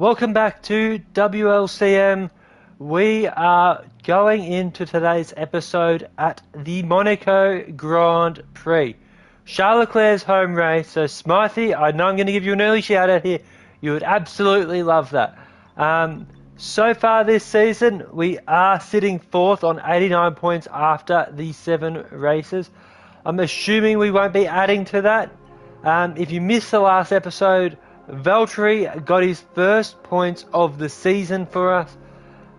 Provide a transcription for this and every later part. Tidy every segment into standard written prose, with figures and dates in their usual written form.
Welcome back to WLCM. We are going into today's episode at the Monaco Grand Prix. Charles Leclerc's home race. So Smythe, I know I'm going to give you an early shout out here. You would absolutely love that. So far this season, we are sitting fourth on 89 points after the 7 races. I'm assuming we won't be adding to that. If you missed the last episode, Valtteri got his first points of the season for us.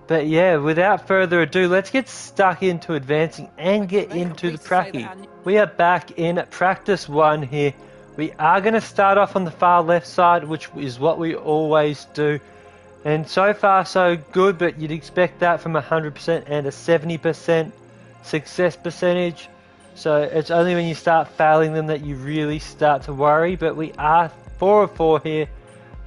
But yeah, without further ado, let's get stuck into advancing and get into the pracky. We are back in practice 1 here. We are going to start off on the far left side, which is what we always do. And so far so good, but you'd expect that from 100% and a 70% success percentage. So it's only when you start failing them that you really start to worry. But we are 4 of 4 here,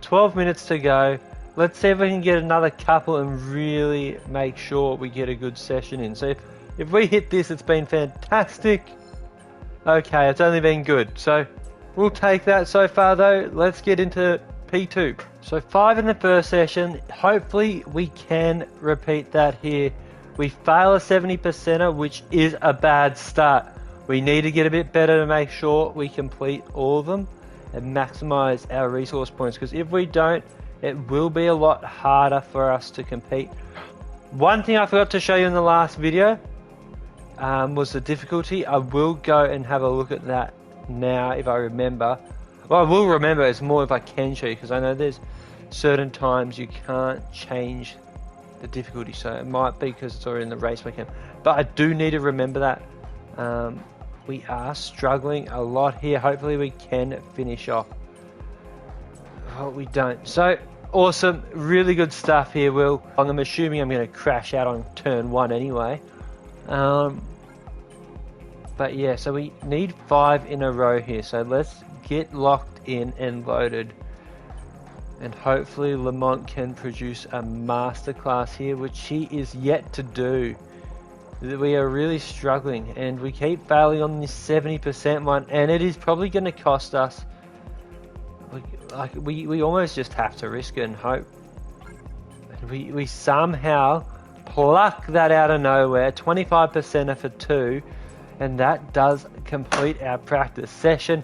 12 minutes to go. Let's see if we can get another couple and really make sure we get a good session in. So if we hit this, it's been fantastic. Okay, it's only been good. So we'll take that so far though. Let's get into P2. So 5 in the first session. Hopefully we can repeat that here. We fail a 70%er, which is a bad start. We need to get a bit better to make sure we complete all of them and maximize our resource points, because if we don't, it will be a lot harder for us to compete. One thing I forgot to show you in the last video was the difficulty. I will go and have a look at that now if I remember. Well, I will remember. It's more if I can show you, because I know there's certain times you can't change the difficulty, so it might be because it's already in the race weekend, but I do need to remember that. We are struggling a lot here. Hopefully we can finish off. Oh, we don't. So awesome, really good stuff here, Will. I'm assuming I'm going to crash out on turn 1 anyway. But yeah, so we need 5 in a row here, so let's get locked in and loaded, and hopefully Lamont can produce a masterclass here, which he is yet to do. We are really struggling, and we keep failing on this 70% one, and it is probably going to cost us. We almost just have to risk it and hope. And we somehow pluck that out of nowhere, 25% for 2, and that does complete our practice session.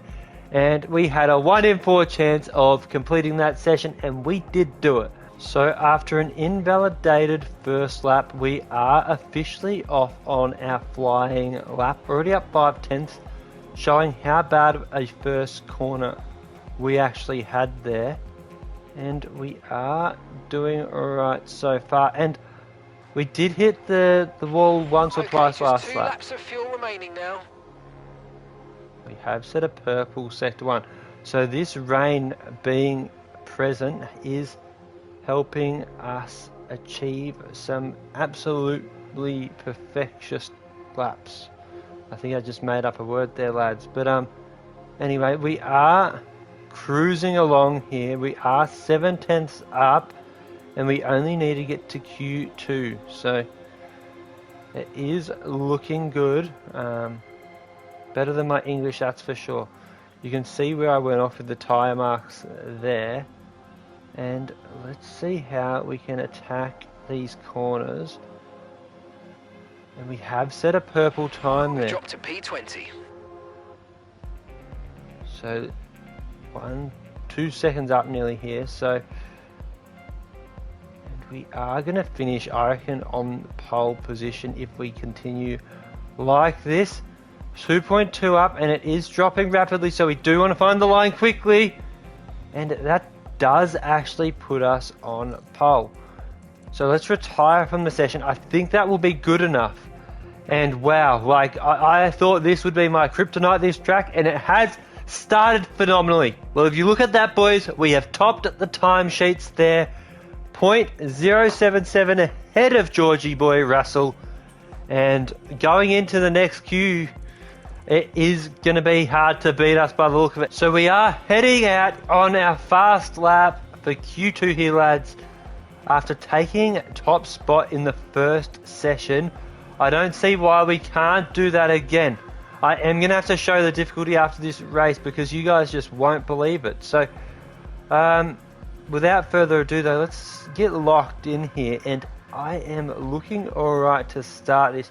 And we had a 1 in 4 chance of completing that session, and we did do it. So after an invalidated first lap, we are officially off on our flying lap. Already up 5/10, showing how bad a first corner we actually had there. And we are doing alright so far. And we did hit the wall once or twice last lap. 2 laps of fuel remaining now. We have set a purple sector 1. So this rain being present is helping us achieve some absolutely perfectious laps. I think I just made up a word there, lads. But anyway, we are cruising along here. We are 7/10 up, and we only need to get to Q2. So it is looking good. Better than my English, that's for sure. You can see where I went off with the tyre marks there. And let's see how we can attack these corners. And we have set a purple time there. Drop to P20. So 2 seconds up nearly here. So and we are going to finish, I reckon, on pole position if we continue like this. 2.2 up, and it is dropping rapidly, so we do want to find the line quickly. And that does actually put us on pole. So let's retire from the session. I think that will be good enough. And wow, like I thought this would be my kryptonite, this track, and it has started phenomenally. Well, if you look at that, boys, we have topped the timesheets there. 0.077 ahead of Georgie boy Russell. And going into the next queue, it is going to be hard to beat us by the look of it. So we are heading out on our fast lap for Q2 here, lads. After taking top spot in the first session, I don't see why we can't do that again. I am going to have to show the difficulty after this race because you guys just won't believe it. So without further ado though, let's get locked in here, and I am looking alright to start this.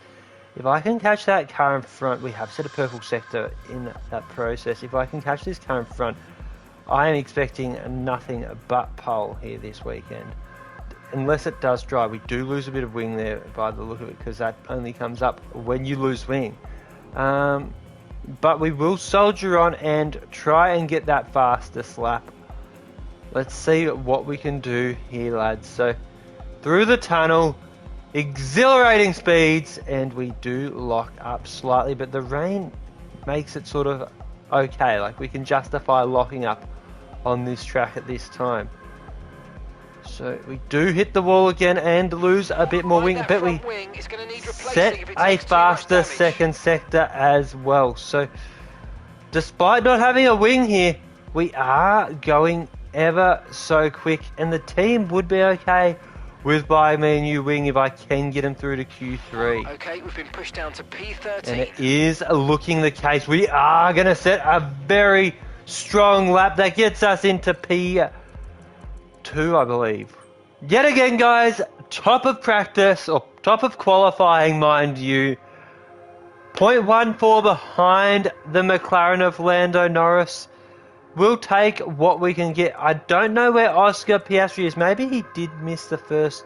If I can catch that car in front, we have set a purple sector in that process. If I can catch this car in front, I am expecting nothing but pole here this weekend. Unless it does dry, we do lose a bit of wing there by the look of it, because that only comes up when you lose wing. But we will soldier on and try and get that fastest lap. Let's see what we can do here, lads. So through the tunnel, exhilarating speeds, and we do lock up slightly, but the rain makes it sort of okay. Like, we can justify locking up on this track at this time. So we do hit the wall again and lose a bit more wing, but we set a faster second sector as well. So despite not having a wing here, we are going ever so quick, and the team would be okay with buying me a new wing if I can get him through to Q3. Okay, we've been pushed down to P13. And it is looking the case. We are going to set a very strong lap that gets us into P2, I believe. Yet again, guys, top of practice, or top of qualifying, mind you. 0.14 behind the McLaren of Lando Norris. We'll take what we can get. I don't know where Oscar Piastri is. Maybe he did miss the first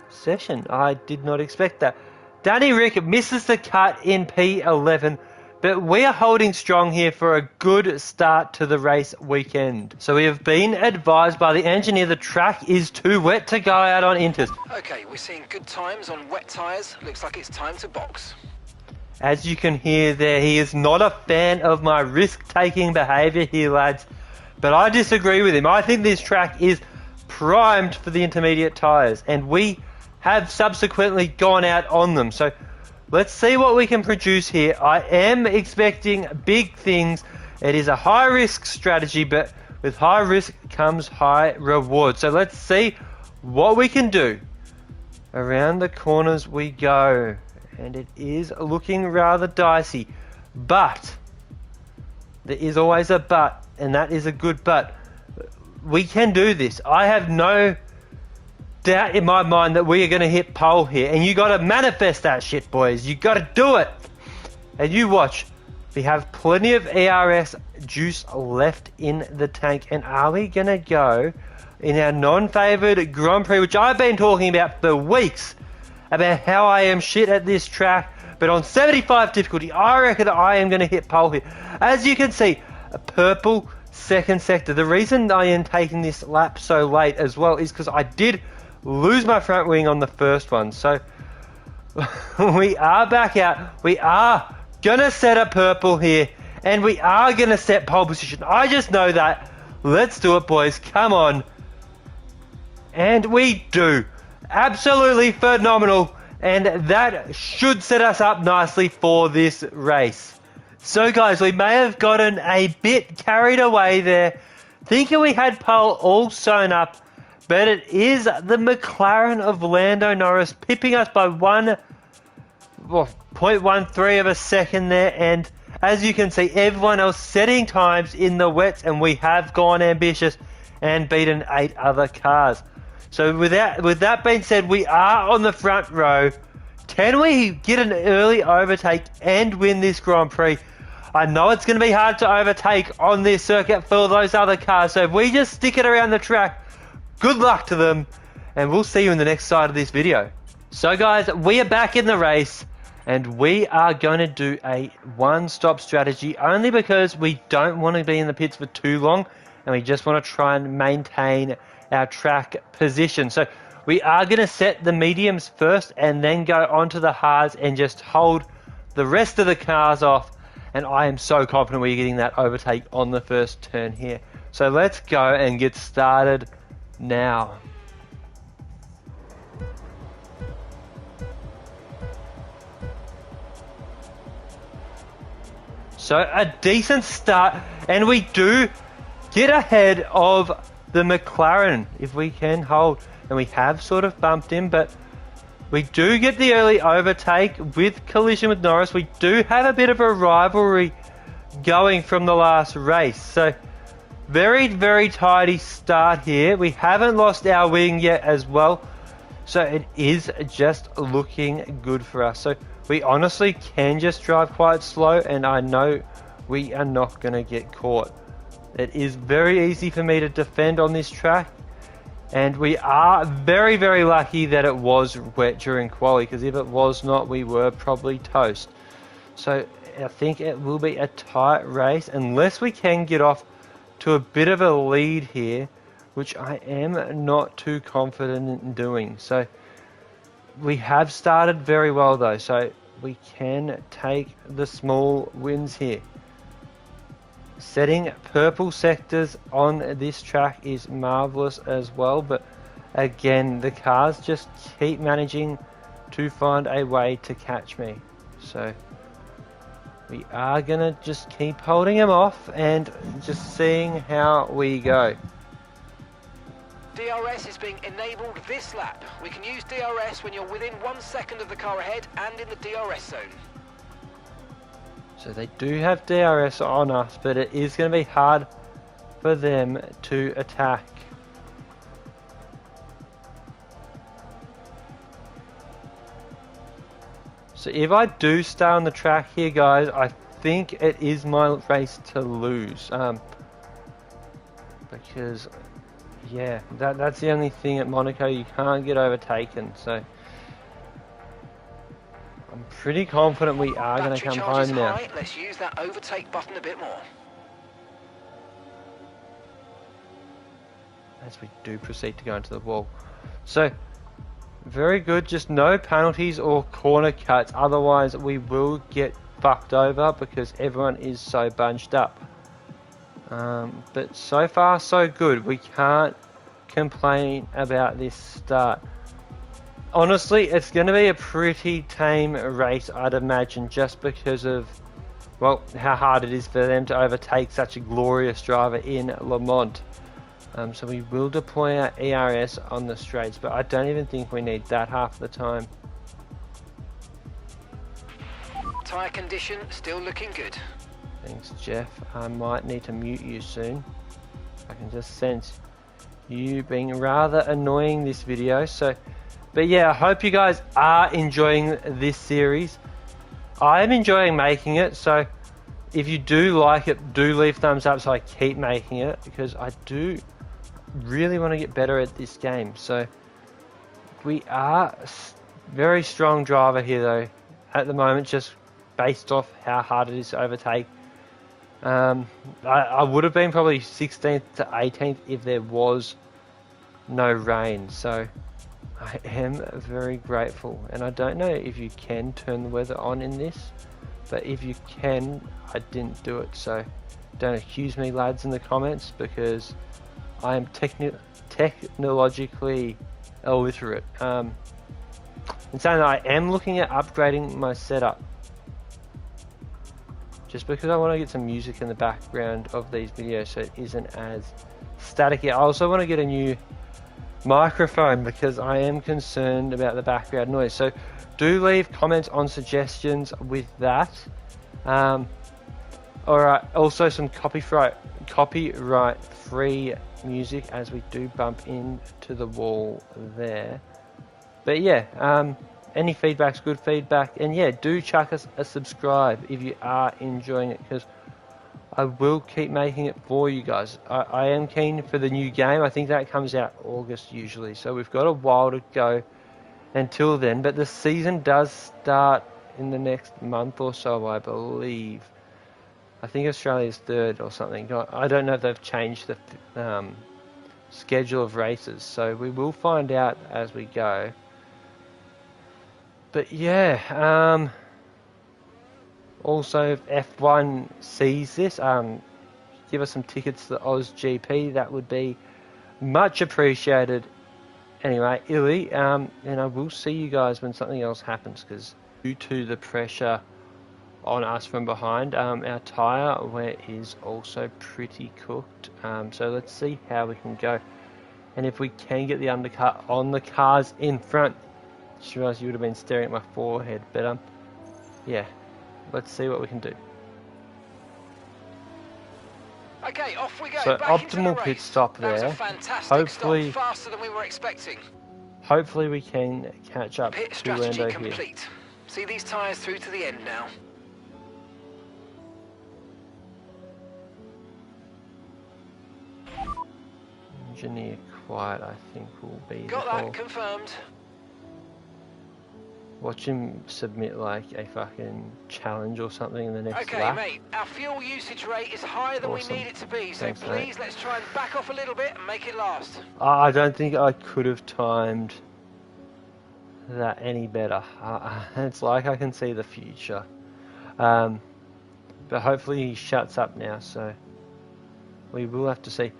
session. I did not expect that. Danny Rick misses the cut in P11. But we are holding strong here for a good start to the race weekend. So we have been advised by the engineer the track is too wet to go out on inters. Okay, we're seeing good times on wet tyres. Looks like it's time to box. As you can hear there, he is not a fan of my risk-taking behaviour here, lads. But I disagree with him. I think this track is primed for the intermediate tyres, and we have subsequently gone out on them. So let's see what we can produce here. I am expecting big things. It is a high-risk strategy, but with high risk comes high reward. So let's see what we can do. Around the corners we go. And it is looking rather dicey. But there is always a but, and that is a good but. We can do this. I have no doubt in my mind that we are going to hit pole here, and you got to manifest that shit, boys. You got to do it. And you watch. We have plenty of ERS juice left in the tank, and are we going to go in our non-favoured Grand Prix, which I've been talking about for weeks, about how I am shit at this track, but on 75 difficulty, I reckon I am going to hit pole here. As you can see, a purple second sector. The reason I am taking this lap so late as well is because I did lose my front wing on the first one. So we are back out. We are going to set a purple here, and we are going to set pole position. I just know that. Let's do it, boys. Come on. And we do. Absolutely phenomenal, and that should set us up nicely for this race. So guys, we may have gotten a bit carried away there, thinking we had pole all sewn up, but it is the McLaren of Lando Norris pipping us by 0.13 of a second there, and as you can see, everyone else setting times in the wets, and we have gone ambitious and beaten 8 other cars. So with that being said, we are on the front row. Can we get an early overtake and win this Grand Prix? I know it's going to be hard to overtake on this circuit for those other cars. So if we just stick it around the track, good luck to them. And we'll see you in the next side of this video. So guys, we are back in the race. And we are going to do a one-stop strategy. Only because we don't want to be in the pits for too long. And we just want to try and maintain our track position. So we are going to set the mediums first and then go onto the hards and just hold the rest of the cars off, and I am so confident we're getting that overtake on the first turn here. So let's go and get started now. So a decent start, and we do get ahead of the McLaren if we can hold, and we have sort of bumped him, but we do get the early overtake with collision with Norris. We do have a bit of a rivalry going from the last race, so very, very tidy start here. We haven't lost our wing yet as well. So it is just looking good for us. So we honestly can just drive quite slow, and I know we are not going to get caught. It is very easy for me to defend on this track, and we are very, very lucky that it was wet during quali, because if it was not, we were probably toast. So I think it will be a tight race unless we can get off to a bit of a lead here, which I am not too confident in doing. So we have started very well though, so we can take the small wins here. Setting purple sectors on this track is marvelous as well, but again, the cars just keep managing to find a way to catch me. So we are gonna just keep holding them off and just seeing how we go. DRS is being enabled this lap. We can use DRS when you're within 1 second of the car ahead and in the DRS zone. So they do have DRS on us, but it is going to be hard for them to attack. So if I do stay on the track here, guys, I think it is my race to lose. Because, yeah, that's the only thing at Monaco, you can't get overtaken. So I'm pretty confident we are going to come home now. Let's use that overtake button a bit more. As we do proceed to go into the wall. So, very good, just no penalties or corner cuts, otherwise we will get fucked over because everyone is so bunched up. But so far so good, we can't complain about this start. Honestly, it's going to be a pretty tame race, I'd imagine, just because of, well, how hard it is for them to overtake such a glorious driver in Le Mans. So we will deploy our ERS on the straights, but I don't even think we need that half the time. Tyre condition still looking good. Thanks, Jeff. I might need to mute you soon. I can just sense you being rather annoying this video. So, but yeah, I hope you guys are enjoying this series. I am enjoying making it, so if you do like it, do leave thumbs up so I keep making it, because I do really want to get better at this game. So we are very strong driver here though at the moment, just based off how hard it is to overtake. I would have been probably 16th to 18th if there was no rain, so I am very grateful. And I don't know if you can turn the weather on in this, but if you can, I didn't do it, so don't accuse me, lads, in the comments, because I am technologically illiterate. And saying that, I am looking at upgrading my setup, just because I want to get some music in the background of these videos so it isn't as static. I also want to get a new microphone because I am concerned about the background noise. So do leave comments on suggestions with that. Alright, also some copyright free music as we do bump into the wall there. But yeah, any feedback's good feedback, and yeah, do chuck us a subscribe if you are enjoying it, because I will keep making it for you guys. I am keen for the new game. I think that comes out August usually, so we've got a while to go until then, but the season does start in the next month or so, I believe. I think Australia's third or something. I don't know if they've changed the schedule of races, so we will find out as we go. But yeah, also if F1 sees this, give us some tickets to the Oz GP. That would be much appreciated. Anyway, Illy, and I will see you guys when something else happens, because due to the pressure on us from behind, our tyre wear is also pretty cooked. So let's see how we can go, and if we can get the undercut on the cars in front. Just realised you would have been staring at my forehead, but yeah, let's see what we can do. Okay, off we go. So back into the optimal pit race. stop That was a there. fantastic Hopefully, stop, faster than we were expecting. hopefully we can catch up Pit to strategy Lando here. complete. See these tyres through to the end now. Engineer quiet, I think, will be Got the that whole. confirmed. Watch him submit like a fucking challenge or something in the next Okay, lap. mate, our fuel usage rate is higher than Awesome. we need it to be, so Thanks, please mate. let's try and back off a little bit and make it last. I don't think I could have timed that any better. It's like I can see the future. But hopefully he shuts up now, so we will have to see.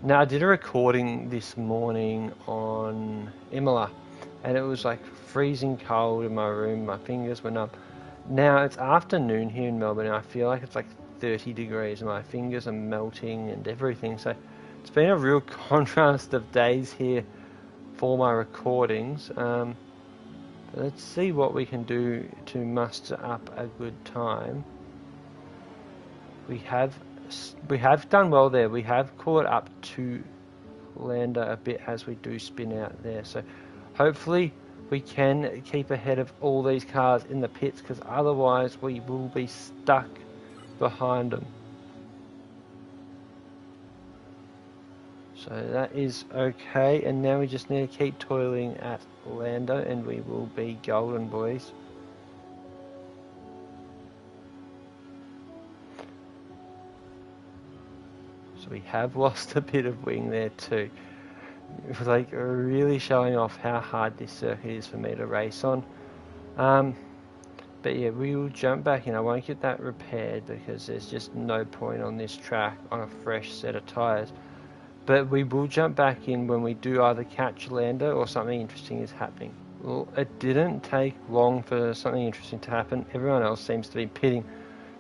Now, I did a recording this morning on Imola, and it was like freezing cold in my room. My fingers were numb. Now, it's afternoon here in Melbourne, and I feel like it's like 30 degrees, and my fingers are melting and everything. So it's been a real contrast of days here for my recordings. But let's see what we can do to muster up a good time. We have done well there. We have caught up to Lando a bit as we do spin out there. So hopefully we can keep ahead of all these cars in the pits, because otherwise we will be stuck behind them. So that is okay, and now we just need to keep toiling at Lando and we will be golden, boys. So we have lost a bit of wing there too. It was like really showing off how hard this circuit is for me to race on. But yeah, we will jump back in. I won't get that repaired because there's just no point on this track on a fresh set of tyres. But we will jump back in when we do either catch Lando or something interesting is happening. Well, it didn't take long for something interesting to happen. Everyone else seems to be pitting.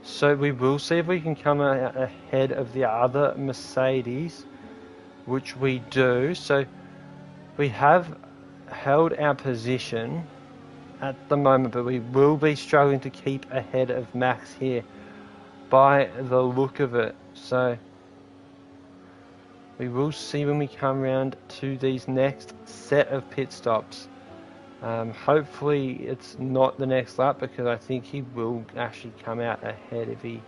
So we will see if we can come out ahead of the other Mercedes, which we do. So we have held our position at the moment, but we will be struggling to keep ahead of Max here by the look of it. So we will see when we come round to these next set of pit stops. Hopefully it's not the next lap, because I think he will actually come out ahead if he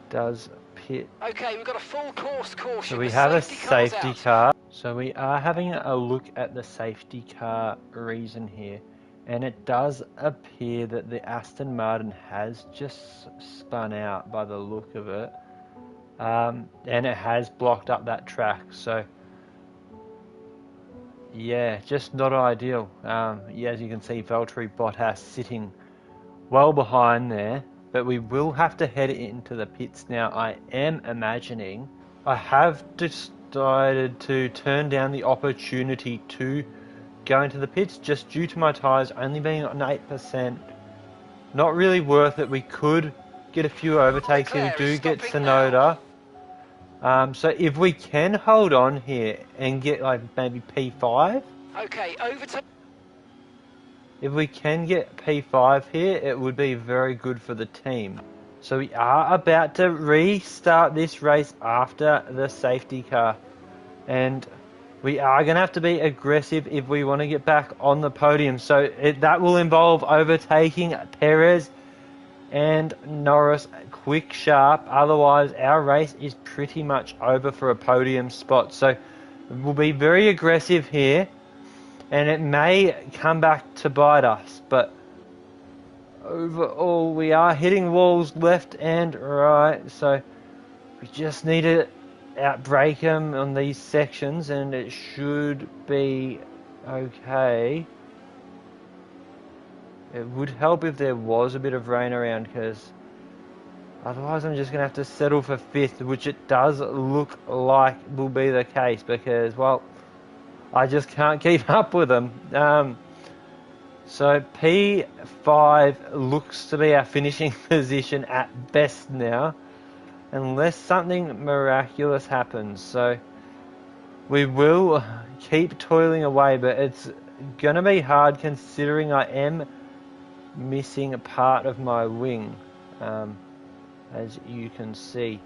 does pit. Okay, we've got a full course caution. So we have a safety car. So we are having a look at the safety car reason here, and it does appear that the Aston Martin has just spun out by the look of it, and it has blocked up that track. So yeah, just not ideal. Yeah, as you can see, Valtteri Bottas sitting well behind there, but we will have to head into the pits now. I am imagining I have decided to turn down the opportunity to go into the pits just due to my tyres only being on 8%. Not really worth it. We could get a few overtakes here. We do get Tsunoda. So if we can hold on here and get like maybe P5. Okay, overtake. If we can get P5 here, it would be very good for the team. So we are about to restart this race after the safety car. And we are going to have to be aggressive if we want to get back on the podium. So that will involve overtaking Perez and Norris quick sharp. Otherwise, our race is pretty much over for a podium spot. So we'll be very aggressive here, and it may come back to bite us. But overall, we are hitting walls left and right. So we just need to outbrake them on these sections, and it should be okay. It would help if there was a bit of rain around, because otherwise I'm just going to have to settle for 5th, which it does look like will be the case, because, well, I just can't keep up with them. So P5 looks to be our finishing position at best now, unless something miraculous happens. So we will keep toiling away, but it's going to be hard considering I am missing a part of my wing, as you can see.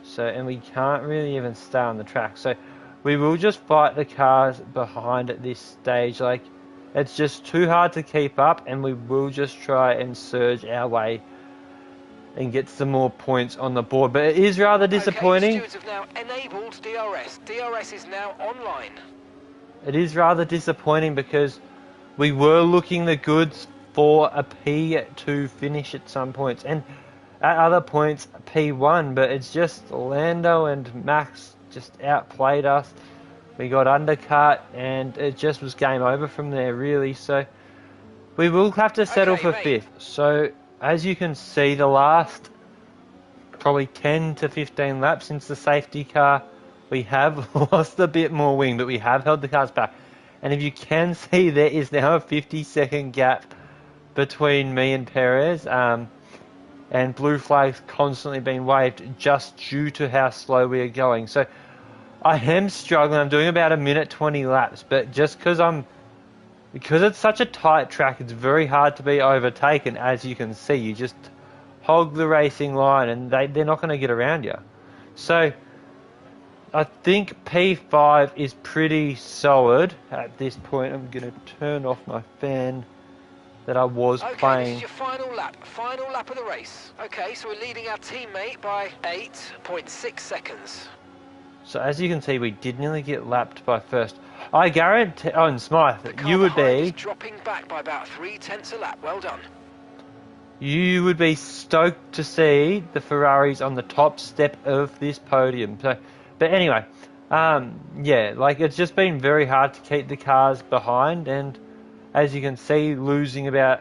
So, and we can't really even stay on the track. So we will just fight the cars behind at this stage. Like, it's just too hard to keep up, and we will just try and surge our way and get some more points on the board. But it is rather disappointing. Okay, the stewards have now enabled DRS. DRS is now online. It is rather disappointing because we were looking the goods for a P2 finish at some points, and at other points P1, but it's just Lando and Max just outplayed us. We got undercut, and it just was game over from there, really. So we will have to settle for fifth. So as you can see, the last probably 10 to 15 laps since the safety car, we have lost a bit more wing, but we have held the cars back. And if you can see, there is now a 50-second gap between me and Perez, and blue flags constantly being waved just due to how slow we are going. So I am struggling. I'm doing about 1:20 laps, but just because it's such a tight track, it's very hard to be overtaken. As you can see, you just hog the racing line, and they're not going to get around you. So I think P5 is pretty solid at this point. I'm going to turn off my fan that I was playing. This is your final lap of the race. Okay, so we're leading our teammate by 8.6 seconds. So as you can see, we did nearly get lapped by first. I guarantee, and Smythe, you would be dropping back by about 0.3 a lap. Well done. You would be stoked to see the Ferraris on the top step of this podium. So, but anyway, yeah, like it's just been very hard to keep the cars behind, and as you can see, losing about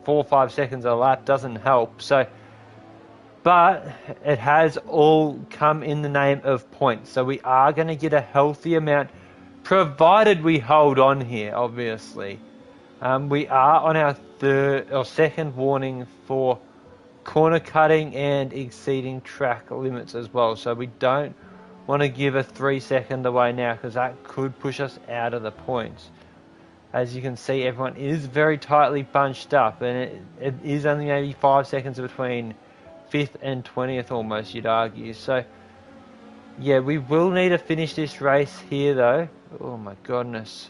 4 or 5 seconds a lap doesn't help. So, but it has all come in the name of points. So we are going to get a healthy amount, provided we hold on here, obviously. We are on our second warning for corner cutting and exceeding track limits as well. So we don't want to give a 3-second away now, because that could push us out of the points. As you can see, everyone is very tightly bunched up, and it is only maybe 5 seconds between 5th and 20th almost, you'd argue. So yeah, we will need to finish this race here though. Oh my goodness,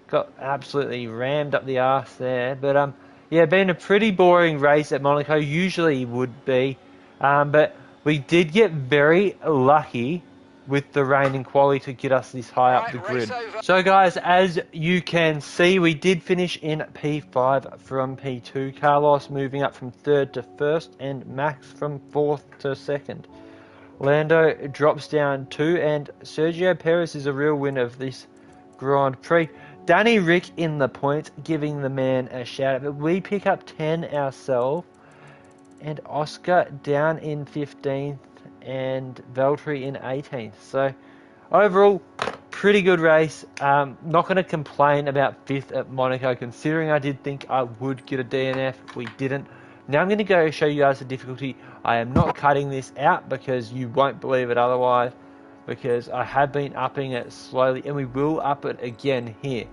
got absolutely rammed up the arse there. But yeah, been a pretty boring race at Monaco, usually would be, but we did get very lucky with the rain and quality to get us this high up the grid. So guys, as you can see, we did finish in P5 from P2. Carlos moving up from 3rd to 1st, and Max from 4th to 2nd. Lando drops down 2, and Sergio Perez is a real winner of this Grand Prix. Danny Rick in the points, giving the man a shout out. But we pick up 10 ourselves, and Oscar down in 15th, and Valtteri in 18th. So overall, pretty good race. Not going to complain about 5th at Monaco, considering I did think I would get a DNF. We didn't. Now I'm going to go show you guys the difficulty. I am not cutting this out because you won't believe it otherwise, because I have been upping it slowly, and we will up it again here.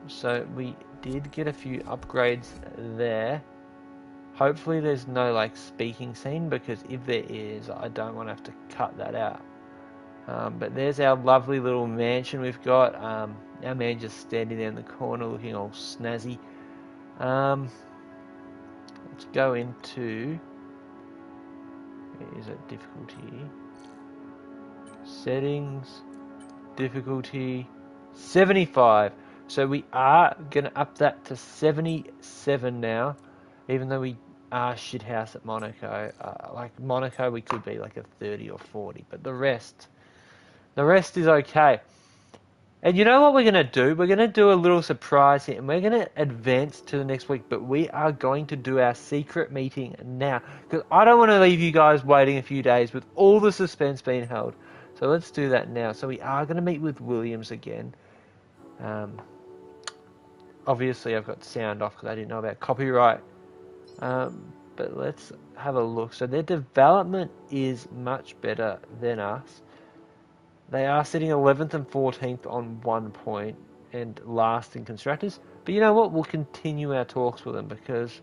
So we did get a few upgrades there. Hopefully there's no like speaking scene, because if there is, I don't want to have to cut that out. But there's our lovely little mansion we've got. Our man just standing there in the corner looking all snazzy. Let's go into, where is it, difficulty, settings, difficulty, 75. So we are going to up that to 77 now, even though we are shithouse at Monaco. Like Monaco, we could be like a 30 or 40, but the rest is okay. And you know what we're going to do? We're going to do a little surprise here, and we're going to advance to the next week, but we are going to do our secret meeting now, because I don't want to leave you guys waiting a few days with all the suspense being held. So let's do that now. So we are going to meet with Williams again. Obviously I've got sound off because I didn't know about copyright. But let's have a look. So their development is much better than us. They are sitting 11th and 14th on 1 point and last in constructors. But you know what? We'll continue our talks with them because,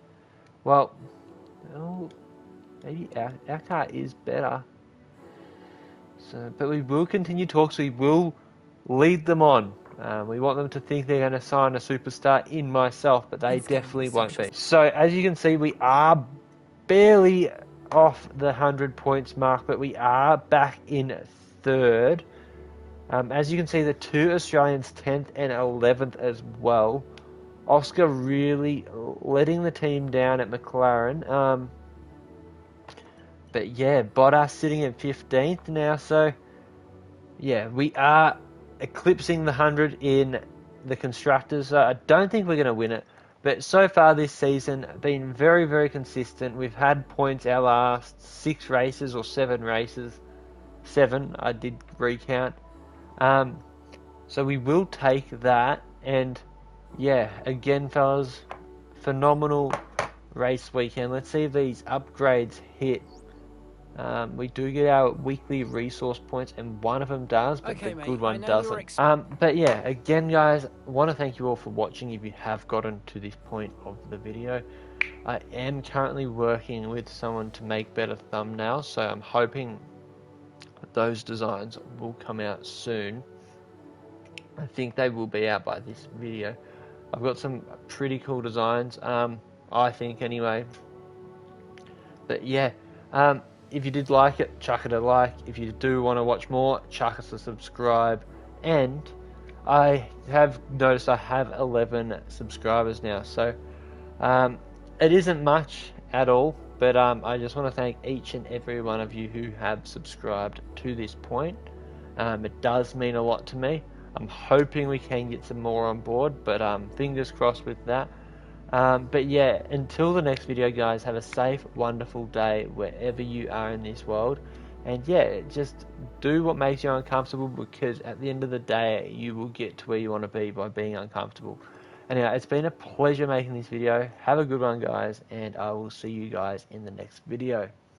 well, Maybe our car is better. So, but we will continue talks. We will lead them on. We want them to think they're going to sign a superstar in myself, but they definitely won't be. So, as you can see, we are barely off the 100 points mark, but we are back in third. As you can see, the two Australians, 10th and 11th as well. Oscar really letting the team down at McLaren. But yeah, Bottas sitting in 15th now, so yeah, we are eclipsing the 100 in the Constructors. I don't think we're going to win it, but so far this season, been very, very consistent. We've had points our last 6 races or 7 races. 7, I did recount. So we will take that, and yeah, again, fellas, phenomenal race weekend. Let's see if these upgrades hit. We do get our weekly resource points, and one of them does, but the good one doesn't. But yeah, again, guys, I want to thank you all for watching. If you have gotten to this point of the video, I am currently working with someone to make better thumbnails, so I'm hoping those designs will come out soon. I think they will be out by this video. I've got some pretty cool designs, I think anyway. But yeah, if you did like it, chuck it a like. If you do want to watch more, chuck us a subscribe. And I have noticed I have 11 subscribers now, so it isn't much at all, but I just want to thank each and every one of you who have subscribed to this point. It does mean a lot to me. I'm hoping we can get some more on board, but fingers crossed with that. But yeah, until the next video, guys, have a safe, wonderful day wherever you are in this world. And yeah, just do what makes you uncomfortable, because at the end of the day, you will get to where you want to be by being uncomfortable. Anyway, it's been a pleasure making this video. Have a good one, guys, and I will see you guys in the next video.